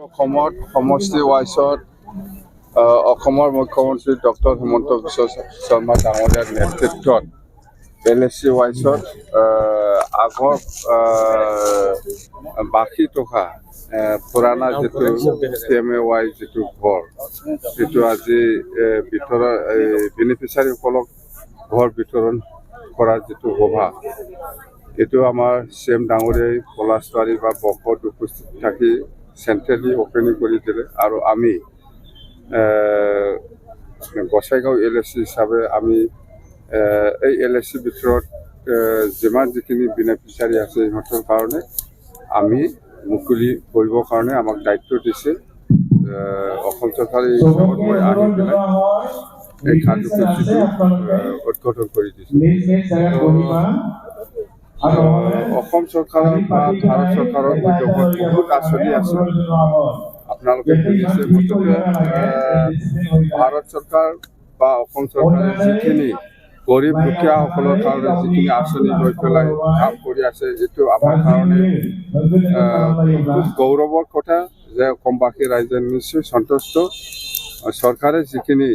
অসমত সমষ্টি ৱাইজত অসমৰ মুখ্যমন্ত্ৰী ডক্টৰ হিমন্ত বিশ্ব শৰ্মা ডাঙৰীয়াৰ নেতৃত্বত LSC ৱাইজত আগৰ বাকী থকা পুৰণা যিটো CMAY যিটো ঘৰ যিটো আজি বেনিফিচিয়াৰীসকলক ঘৰ বিতৰণ কৰাৰ যিটো সভা এইটো আমাৰ CM ডাঙৰীয়াই পলাশবাৰী বা বকত উপস্থিত থাকি চেণ্ট্ৰেলি অপেনিং কৰি দিলে আৰু আমি গোসাইগাঁও LSC হিচাপে আমি এই LSC ভিতৰত যিমান যিখিনি বেনিফিচিয়াৰী আছে সিহঁতৰ কাৰণে আমি মুকলি কৰিবৰ কাৰণে আমাক দায়িত্ব দিছে অসম চৰকাৰে হিচাপত মই আহি পেলাই এই কাৰ্যসূচীটো উদ্বোধন কৰি দিছোঁ। অসম চৰকাৰৰ বা ভাৰত চৰকাৰৰ উদ্যোগত বহুত আঁচনি আছে আপোনালোকে শুনিছে মুঠতে ভাৰত চৰকাৰ বা অসম চৰকাৰে যিখিনি গৰীব দুখীয়াসকলৰ কাৰণে যিখিনি আঁচনি লৈ পেলাই কাম কৰি আছে এইটো আমাৰ কাৰণে খুব গৌৰৱৰ কথা যে অসমবাসী ৰাইজে নিশ্চয় সন্তুষ্ট চৰকাৰে যিখিনি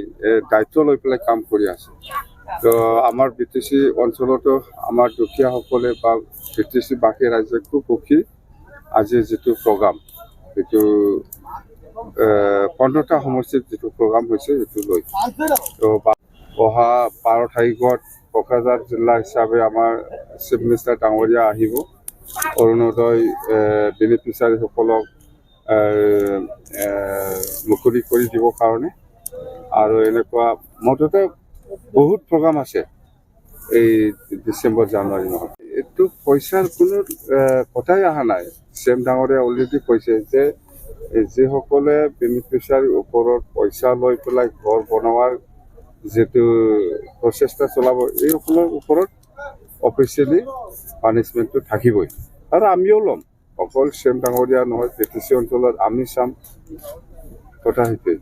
দায়িত্ব লৈ পেলাই কাম কৰি আছে। তো আমাৰ BTC অঞ্চলতো আমাৰ দুখীয়াসকলে বা BTC বাকী ৰাইজে খুব সুখী আজিৰ যিটো প্ৰগ্ৰাম এইটো 15টা সমষ্টিত যিটো প্ৰগ্ৰাম হৈছে সেইটো লৈ তো অহা 12 তাৰিখত কোকৰাঝাৰ জিলা হিচাপে আমাৰ চিফ মিনিষ্টাৰ ডাঙৰীয়া আহিব অৰুণোদয় বেনিফিচিয়াৰীসকলক মুকলি কৰি দিবৰ কাৰণে আৰু এনেকুৱা মুঠতে বহুত প্ৰগ্ৰাম আছে এই ডিচেম্বৰ জানুৱাৰী মাহত। এইটো পইচাৰ কোনো কথাই অহা নাই। CM ডাঙৰীয়া অলৰেডি কৈছে যে যিসকলে বেনিফিচিয়াৰীৰ ওপৰত পইচা লৈ পেলাই ঘৰ বনোৱাৰ যিটো প্ৰচেষ্টা চলাব এইসকলৰ ওপৰত অফিচিয়েলি পানিছমেণ্টটো থাকিবই আৰু আমিও ল'ম অকল CM ডাঙৰীয়া নহয় BTC অঞ্চলত আমি চাম কথা সেইটোৱেই।